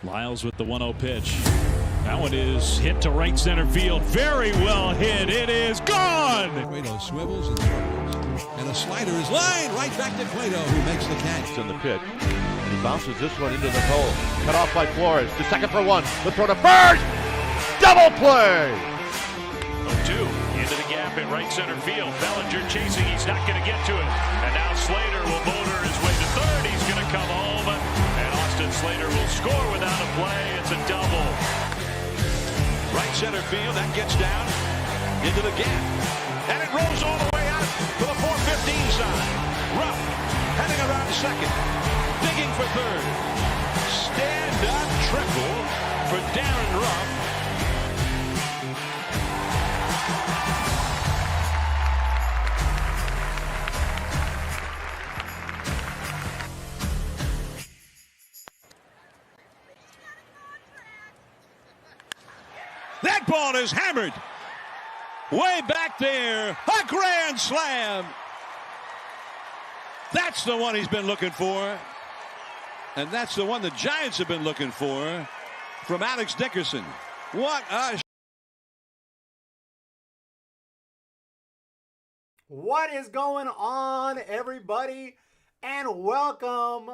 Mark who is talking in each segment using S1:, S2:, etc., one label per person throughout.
S1: Lyles with the 1-0 pitch. That one is hit to right center field. Very well hit. It is gone.
S2: Cueto swivels and circles. And a slider is lined right back to Cueto, who makes the catch.
S3: On the pitch. And he bounces this one into the hole. Cut off by Flores. To second for one. The throw to first. Double play.
S4: 0-2 into the gap in right center field. Bellinger chasing. He's not going to get to it. And now Slater will motor his way to third. He's going to come home. And Austin Slater will score without a play. It's a double.
S5: Right center field. That gets down into the gap. And it rolls all the way out to the 415 side. Ruff heading around second. Digging for third. Stand-up triple for Darren Ruff. That ball is hammered way back there. A grand slam. That's the one he's been looking for. And that's the one the Giants have been looking for from Alex Dickerson. What a...
S6: What is going on, everybody? And welcome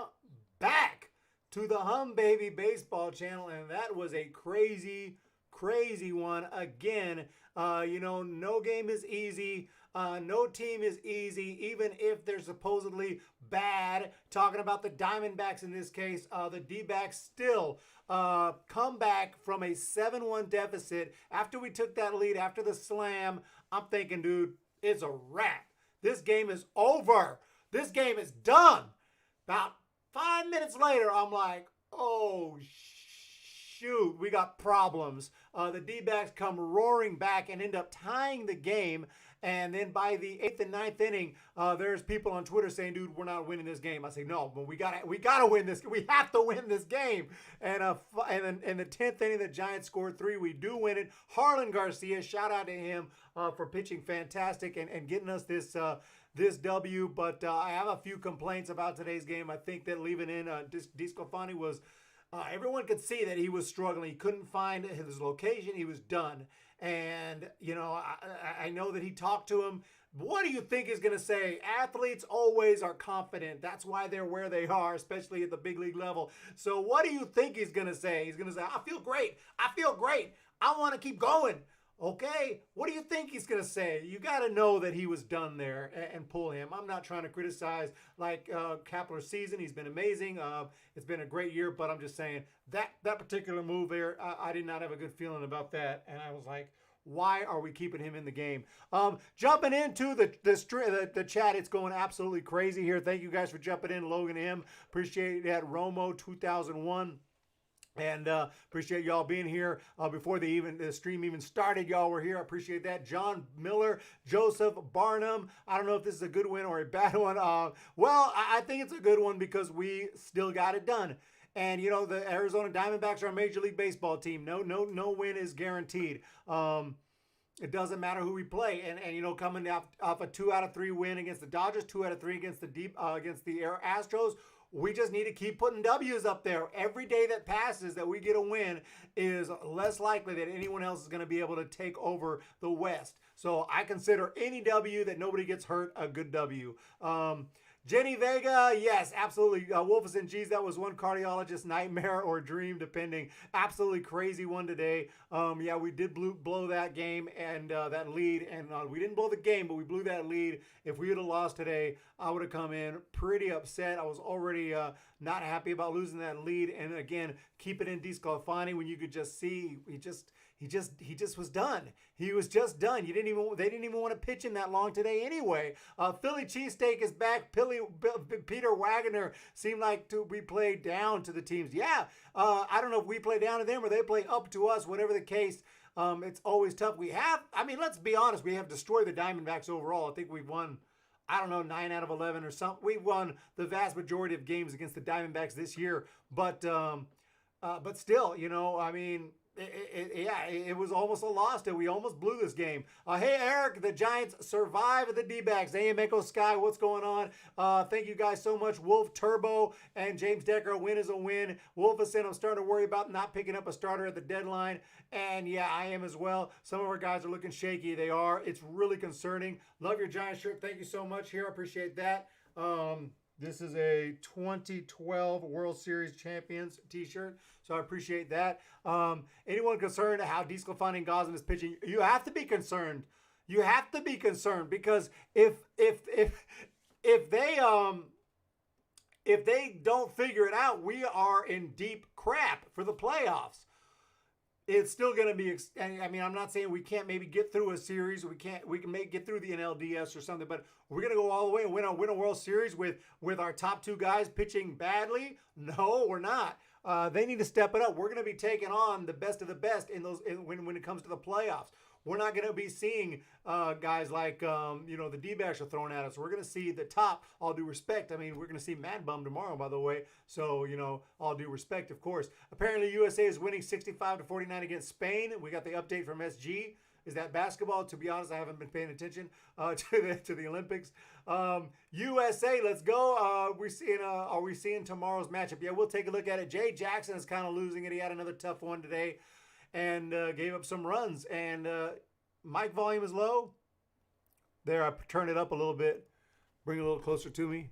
S6: back to the Humm Baby Baseball channel. And that was a crazy one again. No game is easy. No team is easy, even if they're supposedly bad. Talking about the Diamondbacks in this case, the D-backs still come back from a 7-1 deficit. After we took that lead, after the slam, I'm thinking, dude, it's a wrap. This game is over. This game is done. About 5 minutes later, I'm like, oh, shoot, we got problems. The D-backs come roaring back and end up tying the game. And then by the 8th and 9th inning, there's people on Twitter saying, dude, we're not winning this game. I say, no, but we gotta win this. We have to win this game. And then in the 10th inning, the Giants scored 3. We do win it. Harlan Garcia, shout out to him for pitching fantastic and getting us this W. But I have a few complaints about today's game. I think that leaving in DeSclafani was... everyone could see that he was struggling. He couldn't find his location. He was done. And, I know that he talked to him. What do you think he's going to say? Athletes always are confident. That's why they're where they are, especially at the big league level. So what do you think he's going to say? He's going to say, I feel great. I feel great. I want to keep going. Okay, what do you think he's going to say? You got to know that he was done there and pull him. I'm not trying to criticize Kapler's season. He's been amazing. It's been a great year, but I'm just saying that particular move there, I did not have a good feeling about that. And I was like, why are we keeping him in the game? Jumping into the chat, it's going absolutely crazy here. Thank you guys for jumping in. Logan M. Appreciate that. Romo 2001. And appreciate y'all being here before the stream even started. Y'all were here. I appreciate that. John Miller, Joseph Barnum. I don't know if this is a good win or a bad one. Well, I think it's a good one because we still got it done. And the Arizona Diamondbacks are a Major League Baseball team. No win is guaranteed. It doesn't matter who we play. And coming off a 2 out of 3 win against the Dodgers, 2 out of 3 against the Astros. We just need to keep putting W's up there. Every day that passes that we get a win is less likely that anyone else is going to be able to take over the West. So I consider any W that nobody gets hurt a good W. Jenny Vega, yes, absolutely. Wolfison, geez, that was one cardiologist nightmare or dream, depending. Absolutely crazy one today. Yeah, we did blow that game and that lead. And we didn't blow the game, but we blew that lead. If we would have lost today, I would have come in pretty upset. I was already not happy about losing that lead. And again, keep it in DeSclafani when you could just see he just was done. He was just done. They didn't even want to pitch him that long today anyway. Philly cheesesteak is back. Peter Wagner seemed like we played down to the teams. Yeah, I don't know if we play down to them or they play up to us. Whatever the case, it's always tough. Let's be honest. We have destroyed the Diamondbacks overall. I think we've won, 9 out of 11 or something. We've won the vast majority of games against the Diamondbacks this year. But still, it was almost a loss. We almost blew this game. Hey, Eric, the Giants survive the D-backs. AM Echo Sky, what's going on? Thank you guys so much. Wolf Turbo and James Decker, a win is a win. Wolf is saying, I'm starting to worry about not picking up a starter at the deadline. And yeah, I am as well. Some of our guys are looking shaky. They are. It's really concerning. Love your Giants shirt. Thank you so much here. I appreciate that. This is a 2012 World Series Champions t-shirt, so I appreciate that. Anyone concerned how DeSclafani and Gosman is pitching? You have to be concerned. You have to be concerned because if they don't figure it out, we are in deep crap for the playoffs. It's still going to be, I mean, I'm not saying we can't maybe get through a series. We can maybe get through the NLDS or something, but we're going to go all the way and win a World Series with our top two guys pitching badly? No, we're not. They need to step it up. We're going to be taking on the best of the best when it comes to the playoffs. We're not going to be seeing guys like, the D-backs are throwing at us. We're going to see the top, all due respect. I mean, we're going to see Mad Bum tomorrow, by the way. So, all due respect, of course. Apparently, USA is winning 65-49 against Spain. We got the update from SG. Is that basketball? To be honest, I haven't been paying attention to the Olympics. USA, let's go. Are we seeing tomorrow's matchup? Yeah, we'll take a look at it. Jay Jackson is kind of losing it. He had another tough one today. And gave up some runs. And mic volume is low. There, I turned it up a little bit. Bring it a little closer to me.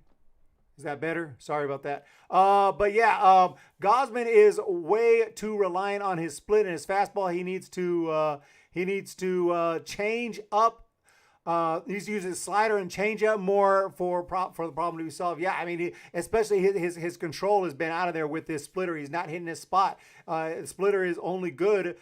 S6: Is that better? Sorry about that. But yeah, Gosman is way too reliant on his split and his fastball. He needs to change up. He needs to use his slider and change up more for the problem to be solved. Yeah, I mean, especially his control has been out of there with this splitter. He's not hitting his spot. The splitter is only good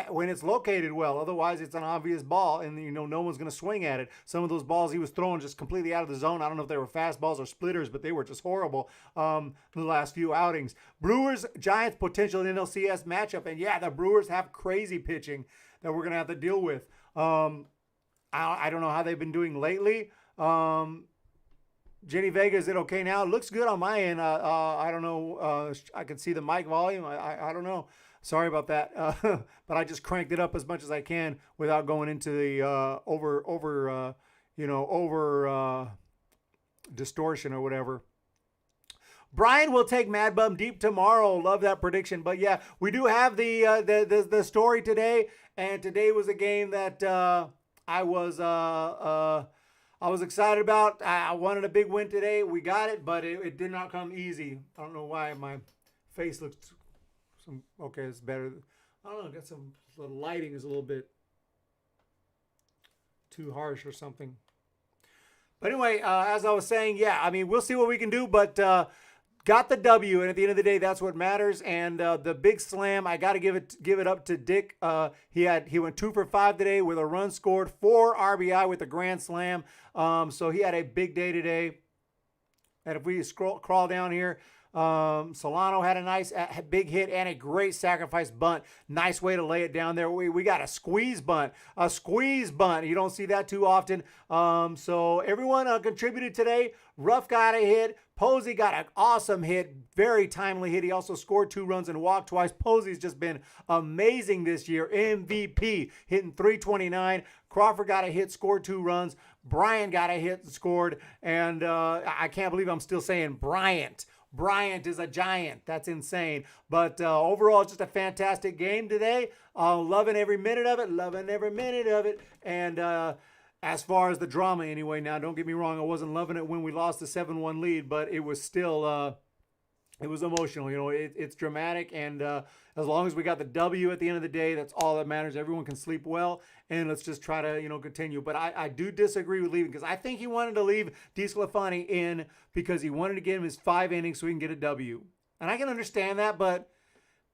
S6: when it's located well. Otherwise, it's an obvious ball, and no one's going to swing at it. Some of those balls he was throwing just completely out of the zone. I don't know if they were fastballs or splitters, but they were just horrible the last few outings. Brewers Giants potential NLCS matchup, and yeah, the Brewers have crazy pitching that we're going to have to deal with. I don't know how they've been doing lately. Jenny Vega, is it okay now? It looks good on my end. I don't know. I can see the mic volume. I don't know. Sorry about that. But I just cranked it up as much as I can without going into the over distortion or whatever. Brian will take Mad Bum deep tomorrow. Love that prediction. But yeah, we do have the story today, and today was a game that I was excited about. I wanted a big win today. We got it, but it did not come easy. I don't know why my face looks okay. It's better. I don't know. Got the lighting is a little bit too harsh or something. But anyway, as I was saying, yeah, I mean, we'll see what we can do, but got the W, and at the end of the day, that's what matters. And the big slam, I got to give it up to Dick. He went 2 for 5 today with a run scored, 4 RBI with a grand slam. So he had a big day today. And if we crawl down here, Solano had a nice big hit and a great sacrifice bunt. Nice way to lay it down there. We got a squeeze bunt. You don't see that too often. So everyone contributed today. Ruff got a hit. Posey got an awesome hit, very timely hit. He also scored 2 runs and walked twice. Posey's just been amazing this year. MVP, hitting .329. Crawford got a hit, scored 2 runs. Bryant got a hit and scored. And I can't believe I'm still saying Bryant. Bryant is a giant. That's insane. But overall, just a fantastic game today. Loving every minute of it. And as far as the drama anyway, now don't get me wrong, I wasn't loving it when we lost the 7-1 lead, but it was still it was emotional. It's dramatic, and as long as we got the W at the end of the day, that's all that matters. Everyone can sleep well, and let's just try to continue. But I do disagree with leaving, because I think he wanted to leave DeSclafani in because he wanted to get him his 5 innings so he can get a W. And I can understand that, but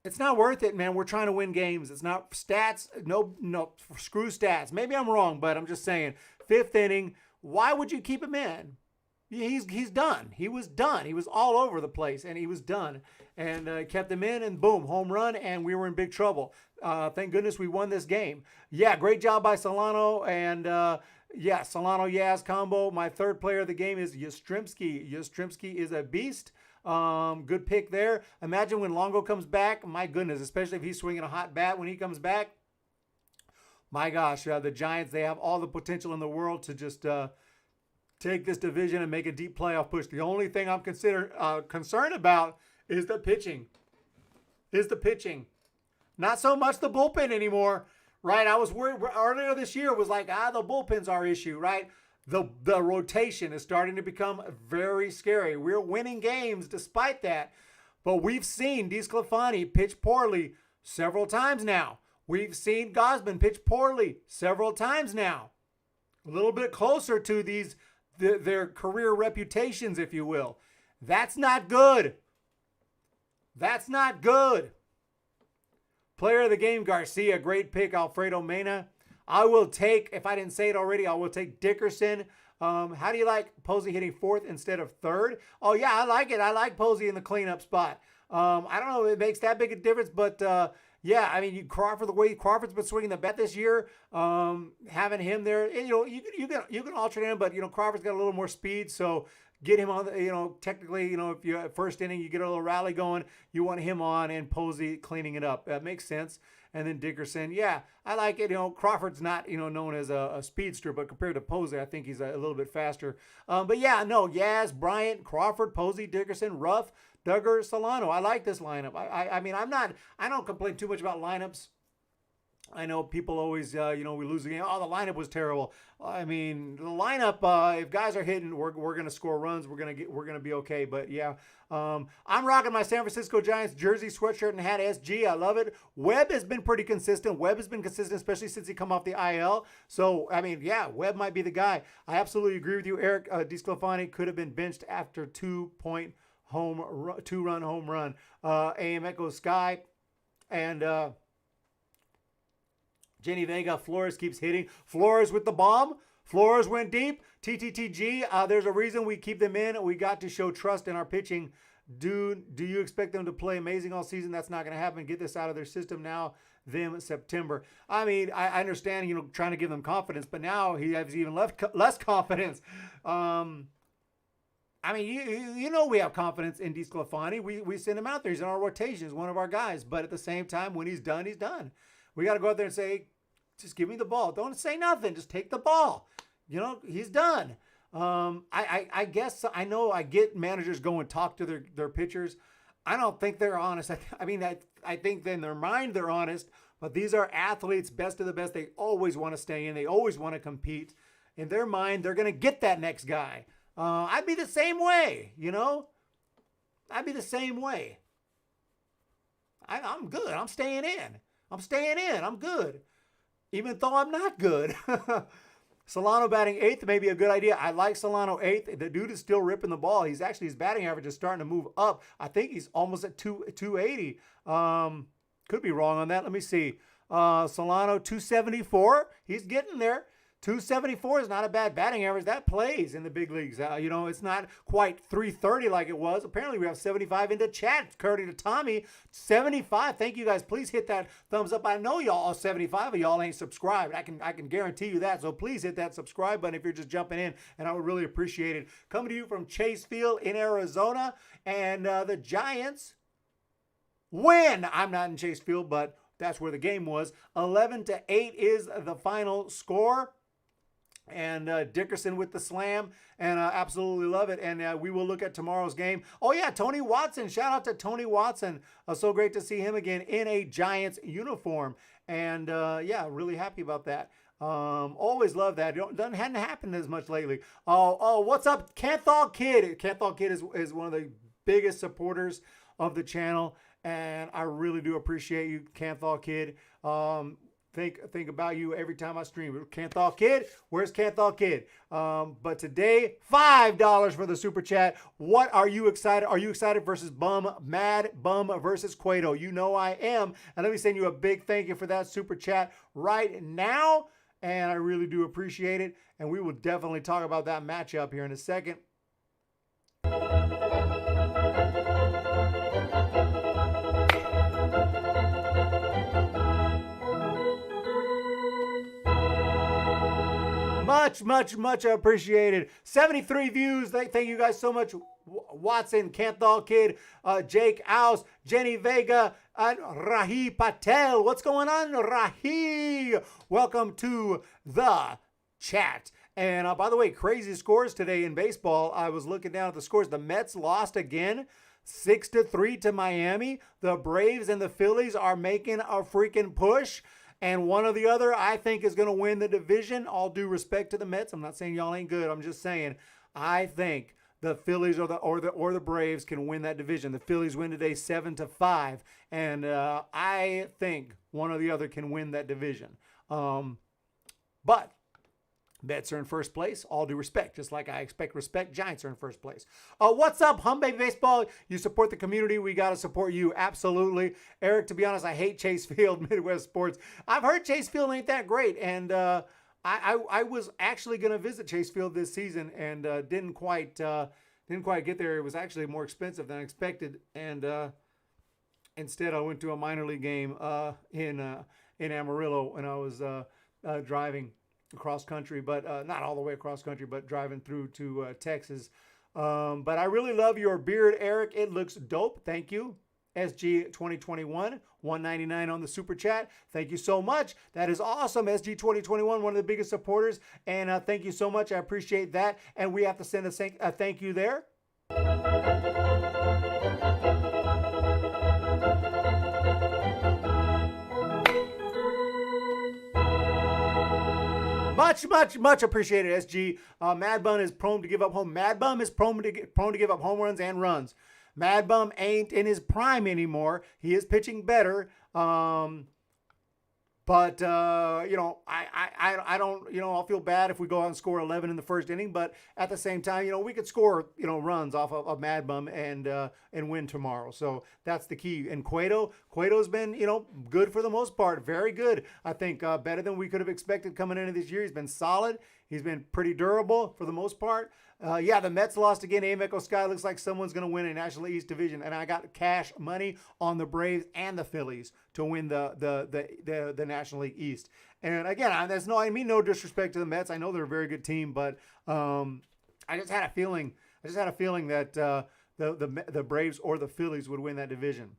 S6: it's not worth it, man. We're trying to win games. It's not stats. No, screw stats. Maybe I'm wrong, but I'm just saying. 5th inning, why would you keep him in? He's done. He was done. He was all over the place, and he was done. And kept him in, and boom, home run, and we were in big trouble. Thank goodness we won this game. Yeah, great job by Solano, and Solano-Yaz combo. My 3rd player of the game is Yastrzemski. Yastrzemski is a beast. Good pick there. Imagine when Longo comes back. My goodness, especially if he's swinging a hot bat when he comes back. My gosh, the Giants, they have all the potential in the world to just take this division and make a deep playoff push. The only thing I'm concerned about is the pitching. Not so much the bullpen anymore, right? I was worried earlier this year. It was like, the bullpen's our issue, right? The rotation is starting to become very scary. We're winning games despite that. But we've seen DeSclafani pitch poorly several times now. We've seen Gausman pitch poorly several times now. A little bit closer to their career reputations, if you will. That's not good. That's not good. Player of the game, Garcia. Great pick, Alfredo Mena. I will take, if I didn't say it already, I will take Dickerson. How do you like Posey hitting fourth instead of third? Oh, yeah, I like it. I like Posey in the cleanup spot. I don't know if it makes that big a difference, but yeah, I mean, Crawford, the way Crawford's been swinging the bat this year, having him there, and, you can alternate him, but, Crawford's got a little more speed, so get him on, technically, if you're at first inning, you get a little rally going, you want him on and Posey cleaning it up. That makes sense. And then Dickerson, yeah, I like it. Crawford's not, known as a speedster, but compared to Posey, I think he's a little bit faster. But yeah, no, Yaz, Bryant, Crawford, Posey, Dickerson, Ruff, Duggar, Solano. I like this lineup. I don't complain too much about lineups. I know people always, we lose the game. Oh, the lineup was terrible. I mean, the lineup, if guys are hitting, we're going to score runs. We're going to be okay. But yeah, I'm rocking my San Francisco Giants jersey, sweatshirt, and hat. SG. I love it. Webb has been pretty consistent. Especially since he come off the IL. So, I mean, yeah, Webb might be the guy. I absolutely agree with you, Eric. DeSclafani could have been benched after 2-run home run. AM echoes Sky. And, Jenny Vega, Flores keeps hitting. Flores with the bomb. Flores went deep. TTTG, there's a reason we keep them in. We got to show trust in our pitching. Do you expect them to play amazing all season? That's not going to happen. Get this out of their system now, September. I mean, I understand, trying to give them confidence, but now he has even less confidence. I mean, we have confidence in DeSclafani. We send him out there. He's in our rotation. He's one of our guys. But at the same time, when he's done, he's done. We got to go out there and say, just give me the ball. Don't say nothing. Just take the ball. He's done. I guess I know I get managers go and talk to their pitchers. I don't think they're honest. I think in their mind they're honest, but these are athletes, best of the best. They always want to stay in. They always want to compete. In their mind, they're going to get that next guy. I'd be the same way, I'd be the same way. I'm good. I'm staying in. I'm good. Even though I'm not good. Solano batting eighth may be a good idea. I like Solano eighth. The dude is still ripping the ball. His batting average is starting to move up. I think he's almost at 280. Could be wrong on that. Let me see. Solano 274. He's getting there. 274 is not a bad batting average. That plays in the big leagues. It's not quite 330 like it was. Apparently, we have 75 into chat. Courtesy to Tommy, 75. Thank you guys. Please hit that thumbs up. I know y'all, 75 of y'all ain't subscribed. I can guarantee you that. So please hit that subscribe button if you're just jumping in, and I would really appreciate it. Coming to you from Chase Field in Arizona, and the Giants win. I'm not in Chase Field, but that's where the game was. 11-8 is the final score. And Dickerson with the slam, and absolutely love it. And we will look at tomorrow's game. Oh, yeah, Tony Watson. Shout out to Tony Watson. So great to see him again in a Giants uniform. And, yeah, really happy about that. Always love that. Hadn't happened as much lately. Oh, what's up, Canthal Kid? Canthal Kid is one of the biggest supporters of the channel, and I really do appreciate you, Canthal Kid. Think about you every time I stream. Canthal Kid, where's Canthal Kid? But today, $5 for the super chat. What are you excited? Are you excited versus Mad Bum versus Cueto? You know I am. And let me send you a big thank you for that super chat right now. And I really do appreciate it. And we will definitely talk about that matchup here in a second. Much appreciated. 73 views. Thank you guys so much. Watson, Canthal Kid, Jake Ouse, Jenny Vega, and Rahi Patel. What's going on, Rahi? Welcome to the chat. And by the way, crazy scores today in baseball. I was looking down at the scores. The Mets lost again, 6-3 to Miami. The Braves and the Phillies are making a freaking push. And one or the other, I think, is going to win the division. All due respect to the Mets. I'm not saying y'all ain't good. I'm just saying I think the Phillies or the Braves can win that division. The Phillies win today 7-5, and I think one or the other can win that division. But Mets are in first place, all due respect. Just like I expect respect, Giants are in first place. What's up, Humm Baby Baseball? You support the community. We got to support you. Absolutely. Eric, to be honest, I hate Chase Field, Midwest Sports. I've heard Chase Field ain't that great. And I was actually going to visit Chase Field this season and didn't quite get there. It was actually more expensive than I expected. And instead, I went to a minor league game in Amarillo when I was driving across country, but not all the way across country, but driving through to Texas. But I really love your beard, Eric. It looks dope. Thank you. SG 2021, $1.99 on the super chat. Thank you so much. That is awesome. SG 2021, one of the biggest supporters. And thank you so much. I appreciate that. And we have to send a thank you there. Much appreciated, SG. Mad Bum is prone to give up home. Mad Bum is prone to give up home runs and runs. Mad Bum ain't in his prime anymore. He is pitching better. But you know, I don't, you know, I'll feel bad if we go out and score 11 in the first inning. But at the same time, you know, we could score, you know, runs off of Mad Bum and win tomorrow. So that's the key. And Cueto's been, you know, good for the most part. Very good. I think better than we could have expected coming into this year. He's been solid. He's been pretty durable for the most part. Yeah, the Mets lost again. Ameco Sky looks like someone's going to win a National East Division, and I got cash money on the Braves and the Phillies to win the National League East. And again, I mean no disrespect to the Mets. I know they're a very good team, but I just had a feeling. That the Braves or the Phillies would win that division.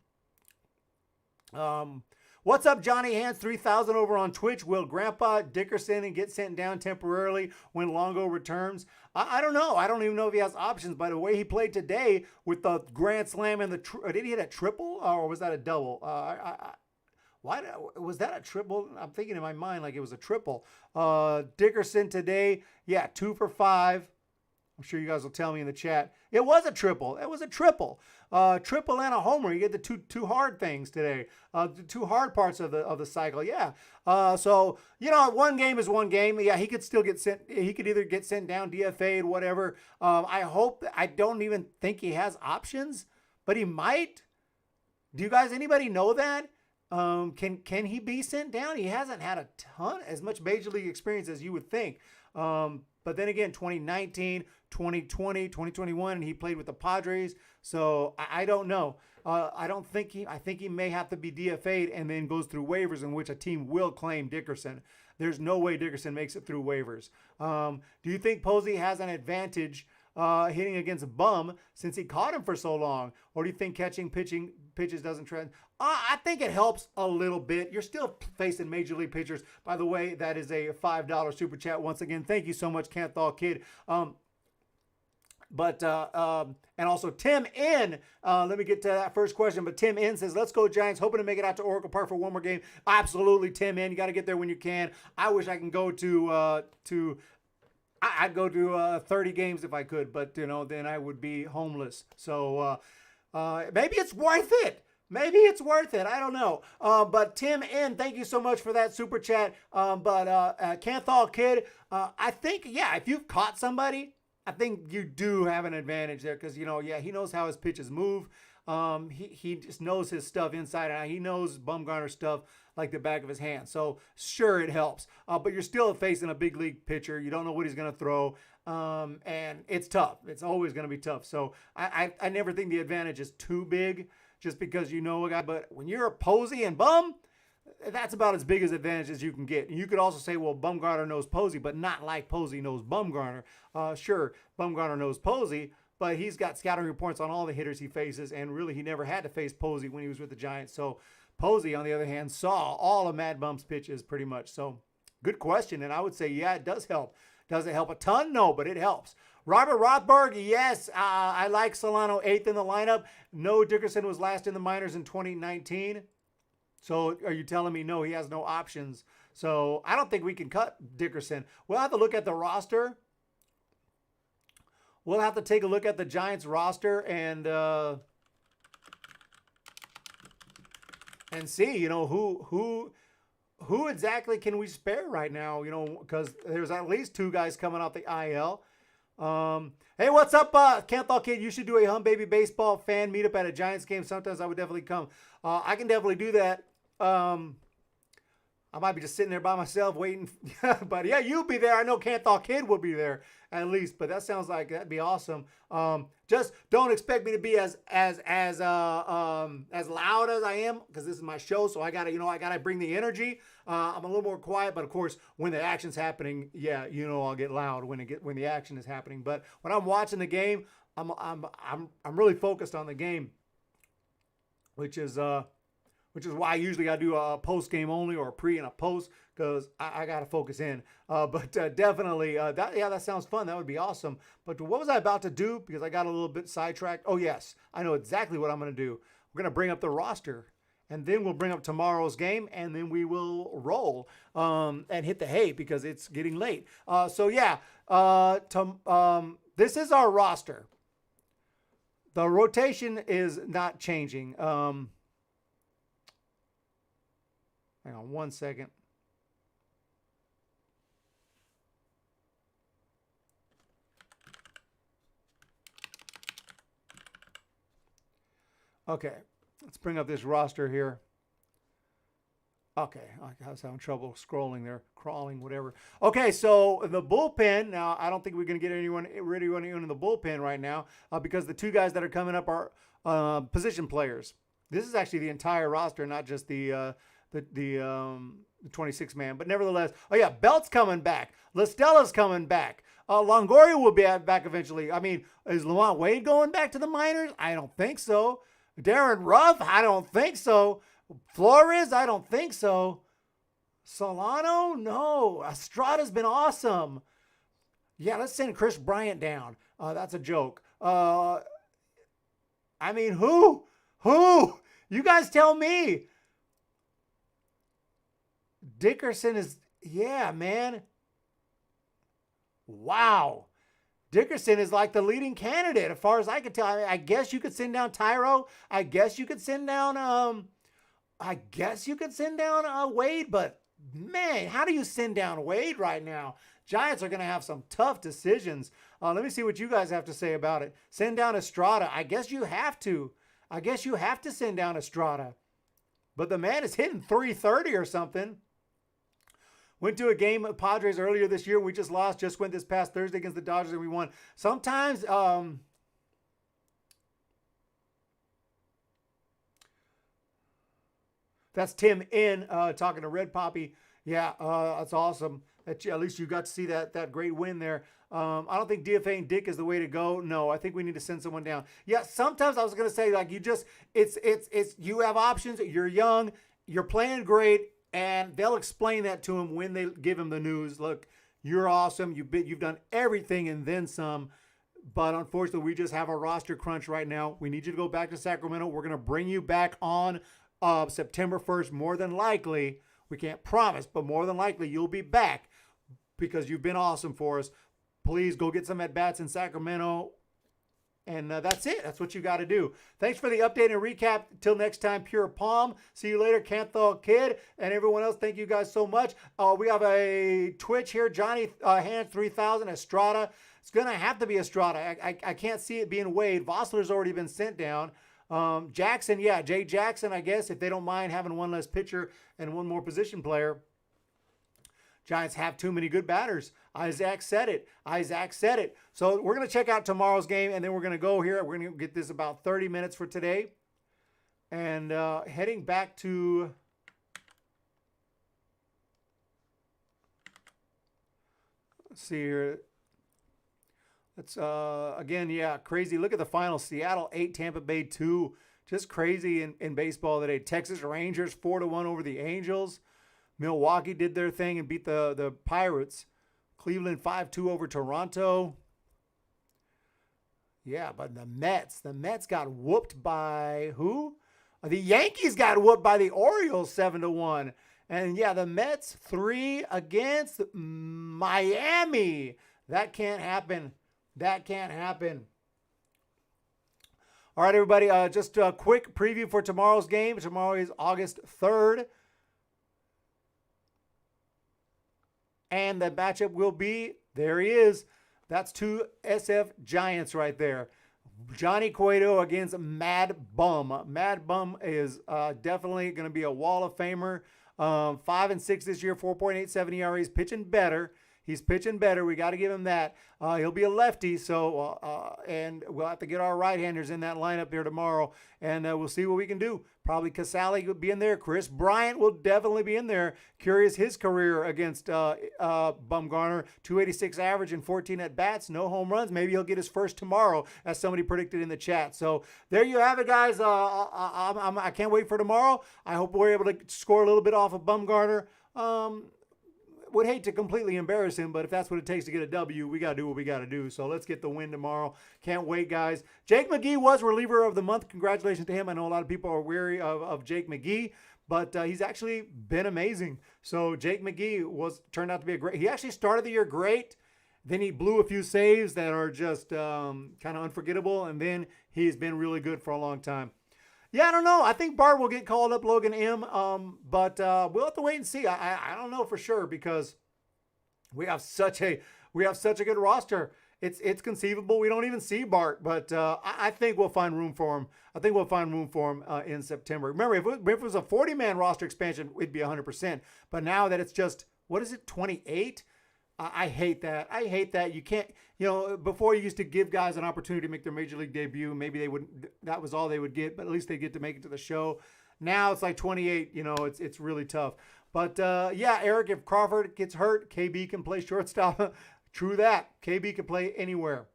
S6: What's up, Johnny Hands 3000 over on Twitch? Will Grandpa Dickerson get sent down temporarily when Longo returns? I don't know. I don't even know if he has options. By the way he played today with the grand slam and did he hit a triple or was that a double? Why was that a triple? I'm thinking in my mind like it was a triple. Dickerson today, yeah, 2 for 5. I'm sure you guys will tell me in the chat. It was a triple. It was a triple. Triple and a homer. You get the two hard things today. The two hard parts of the cycle. Yeah. So, you know, one game is one game. Yeah, he could still get sent. He could either get sent down, DFA'd, whatever. I don't even think he has options, but he might. Do you guys, anybody know that? Can he be sent down? He hasn't had a ton, as much major league experience as you would think. But then again, 2019, 2020, 2021, and he played with the Padres. So I don't know. I think he may have to be DFA'd and then goes through waivers, in which a team will claim Dickerson. There's no way Dickerson makes it through waivers. Do you think Posey has an advantage hitting against Bum since he caught him for so long? Or do you think catching pitches doesn't trend? I think it helps a little bit. You're still facing major league pitchers. By the way, that is a $5 super chat once again. Thank you so much, Canthal Kid. And also Tim N. Let me get to that first question. But Tim N says, let's go Giants. Hoping to make it out to Oracle Park for one more game. Absolutely, Tim N. You got to get there when you can. I wish I can go I'd go to 30 games if I could, but you know, then I would be homeless. So maybe it's worth it. Maybe it's worth it. I don't know. But Tim N, thank you so much for that super chat. Canthal Kid, I think, yeah, if you've caught somebody, I think you do have an advantage there because, you know, yeah, he knows how his pitches move. He just knows his stuff inside and out. He knows Bumgarner stuff like the back of his hand. So sure, it helps. But you're still facing a big league pitcher. You don't know what he's going to throw. And it's tough. It's always going to be tough. So I never think the advantage is too big just because you know a guy. But when you're a Posey and Bum, that's about as big as advantage as you can get. And you could also say, well, Bumgarner knows Posey, but not like Posey knows Bumgarner. Sure, Bumgarner knows Posey, but he's got scouting reports on all the hitters he faces, and really he never had to face Posey when he was with the Giants. So Posey, on the other hand, saw all of Mad Bump's pitches pretty much. So good question, and I would say, yeah, it does help. Does it help a ton? No, but it helps. Robert Rothberg, yes, I like Solano 8th in the lineup. No, Dickerson was last in the minors in 2019. So are you telling me, no, he has no options? So I don't think we can cut Dickerson. We'll have to look at the roster. We'll have to take a look at the Giants roster and see, you know, who exactly can we spare right now, you know, because there's at least 2 guys coming off the IL. Hey, what's up, Canthal Kid? You should do a Humm Baby Baseball fan meetup at a Giants game. Sometimes I would definitely come. I can definitely do that. I might be just sitting there by myself waiting. But yeah, you'll be there. I know Canthal Kid will be there at least, but that sounds like that'd be awesome. Just don't expect me to be as loud as I am, because this is my show, so I gotta bring the energy. I'm a little more quiet, but of course when the action's happening, yeah, you know, I'll get loud when the action is happening. But when I'm watching the game, I'm really focused on the game, which is why usually I do a post game only, or a pre and a post, because I got to focus in. But definitely, that sounds fun. That would be awesome. But what was I about to do? Because I got a little bit sidetracked. Oh, yes. I know exactly what I'm going to do. We're going to bring up the roster, and then we'll bring up tomorrow's game, and then we will roll and hit the hay because it's getting late. So, yeah, this is our roster. The rotation is not changing. Hang on 1 second. Okay, let's bring up this roster here. Okay, I was having trouble scrolling there, crawling, whatever. Okay, so the bullpen. Now, I don't think we're going to get anyone in the bullpen right now because the 2 guys that are coming up are position players. This is actually the entire roster, not just the 26 man, but nevertheless. Oh yeah, Belt's coming back. Listella's coming back. Longoria will be back eventually. I mean, is Lamont Wade going back to the minors? I don't think so. Darren Ruff? I don't think so. Flores? I don't think so. Solano? No. Estrada's been awesome. Yeah, let's send Chris Bryant down. That's a joke. I mean, who? You guys tell me. Dickerson is, yeah, man. Wow. Dickerson is like the leading candidate as far as I can tell. I guess you could send down Tyro. I guess you could send down Wade, but man, how do you send down Wade right now? Giants are going to have some tough decisions. Let me see what you guys have to say about it. Send down Estrada. I guess you have to. Send down Estrada. But the man is hitting 330 or something. Went to a game with Padres earlier this year. We just lost. Just went this past Thursday against the Dodgers and we won. Sometimes, that's Tim in talking to Red Poppy. Yeah, that's awesome. At least you got to see that great win there. I don't think DFA and Dick is the way to go. No, I think we need to send someone down. Yeah, sometimes I was going to say, like, you have options. You're young. You're playing great. And they'll explain that to him when they give him the news. Look, you're awesome. You've done everything and then some. But unfortunately, we just have a roster crunch right now. We need you to go back to Sacramento. We're going to bring you back on September 1st. More than likely, we can't promise, but more than likely you'll be back because you've been awesome for us. Please go get some at-bats in Sacramento. And that's it. That's what you got to do. Thanks for the update and recap. Till next time, Pure Palm. See you later, Canthal Kid. And everyone else, thank you guys so much. We have a Twitch here. Johnny Hands 3000, Estrada. It's going to have to be Estrada. I can't see it being Wade. Vossler's already been sent down. Jackson, yeah, Jay Jackson, I guess, if they don't mind having one less pitcher and one more position player. Giants have too many good batters. Isaac said it. So we're going to check out tomorrow's game, and then we're going to go here. We're going to get this about 30 minutes for today. And heading back to... Let's see here. That's again, yeah, crazy. Look at the final. Seattle 8, Tampa Bay 2. Just crazy in baseball today. Texas Rangers 4-1 over the Angels. Milwaukee did their thing and beat the Pirates. Cleveland 5-2 over Toronto. Yeah, but the Mets got whooped by who? The Yankees got whooped by the Orioles 7-1. And yeah, the Mets 3 against Miami. That can't happen. That can't happen. All right, everybody, just a quick preview for tomorrow's game. Tomorrow is August 3rd. And the matchup will be, there he is. That's 2 SF Giants right there. Johnny Cueto against Mad Bum. Mad Bum is definitely going to be a Wall of Famer. 5-6 this year, 4.87 ERA. He's pitching better. He's pitching better. We got to give him that. He'll be a lefty, so and we'll have to get our right-handers in that lineup here tomorrow, and we'll see what we can do. Probably Casale will be in there. Chris Bryant will definitely be in there. Curious his career against Bumgarner. 286 average and 14 at-bats. No home runs. Maybe he'll get his first tomorrow, as somebody predicted in the chat. So there you have it, guys. I can't wait for tomorrow. I hope we're able to score a little bit off of Bumgarner. Would hate to completely embarrass him, but if that's what it takes to get a W, we got to do what we got to do. So let's get the win tomorrow. Can't wait, guys. Jake McGee was reliever of the month. Congratulations to him. I know a lot of people are weary of Jake McGee, but he's actually been amazing. So Jake McGee turned out to be he actually started the year great. Then he blew a few saves that are just kind of unforgettable, and then he's been really good for a long time. Yeah, I don't know. I think Bart will get called up, Logan M. But we'll have to wait and see. I don't know for sure because we have such a good roster. It's conceivable we don't even see Bart, but I think we'll find room for him. I think we'll find room for him in September. Remember, if it was a 40-man roster expansion, it'd be 100%. But now that it's just 28? I hate that. I hate that. You can't, before you used to give guys an opportunity to make their major league debut. Maybe they wouldn't, that was all they would get, but at least they get to make it to the show. Now it's like 28, it's really tough. But yeah, Eric, if Crawford gets hurt, KB can play shortstop. True that. KB can play anywhere.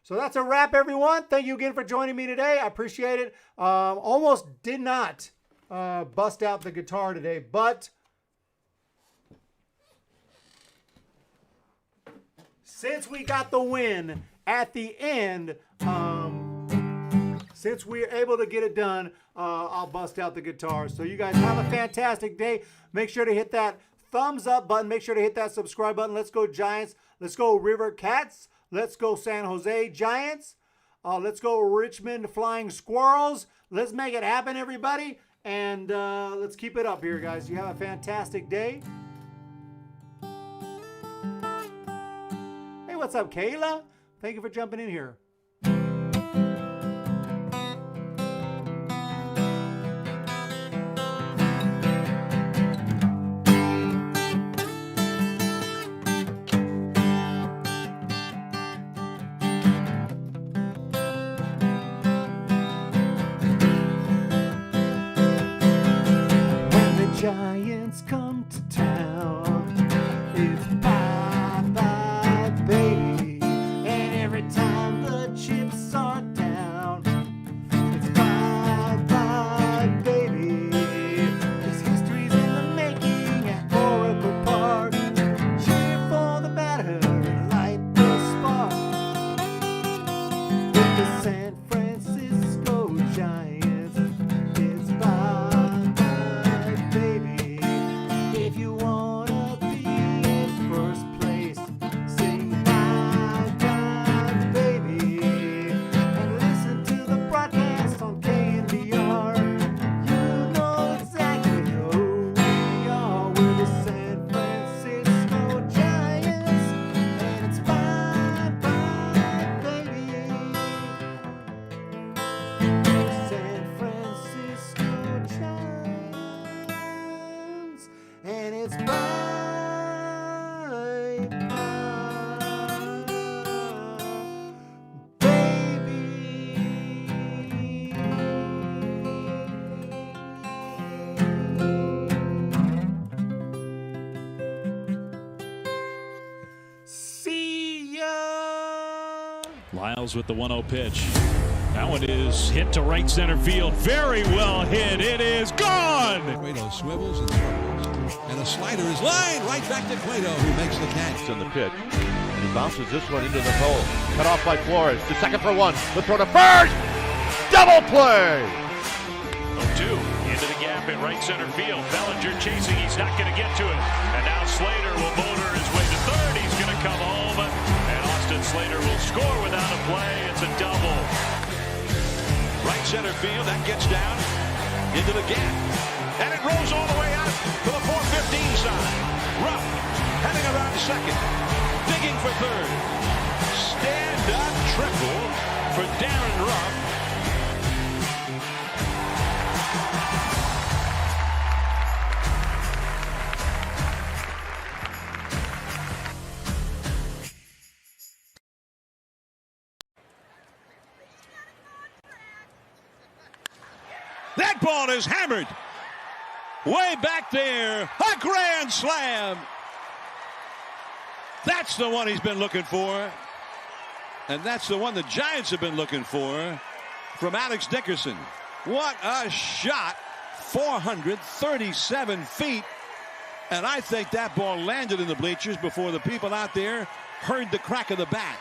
S6: So that's a wrap, everyone. Thank you again for joining me today. I appreciate it. Almost did not bust out the guitar today, but since we got the win at the end, since we're able to get it done, I'll bust out the guitar. So you guys have a fantastic day. Make sure to hit that thumbs up button. Make sure to hit that subscribe button. Let's go Giants. Let's go River Cats. Let's go San Jose Giants. Let's go Richmond Flying Squirrels. Let's make it happen, everybody. And let's keep it up here, guys. You have a fantastic day. Hey, what's up, Kayla? Thank you for jumping in here. Giants come to town, it's bye-bye, baby. And every time the
S1: Lyles with the 1-0 pitch. That one is hit to right center field. Very well hit. It is gone.
S2: Cueto swivels and circles. And a slider is lined right back to Cueto, who makes the catch.
S3: In the pitch. And he bounces this one into the hole. Cut off by Flores. To second for one. The throw to first. Double play.
S4: 0-2 into the gap in right center field. Bellinger chasing. He's not going to get to it. And now Slater will motor his way to third. He's going to come home. And Austin Slater will score without a play. It's a double.
S5: Right center field, that gets down into the gap. And it rolls all the way out to the 415 side. Rupp heading around second, digging for third. Stand-up triple for Darren Rupp. That ball is hammered way back there. A grand slam. That's the one he's been looking for. And that's the one the Giants have been looking for from Alex Dickerson. What a shot. 437 feet. And I think that ball landed in the bleachers before the people out there heard the crack of the bat.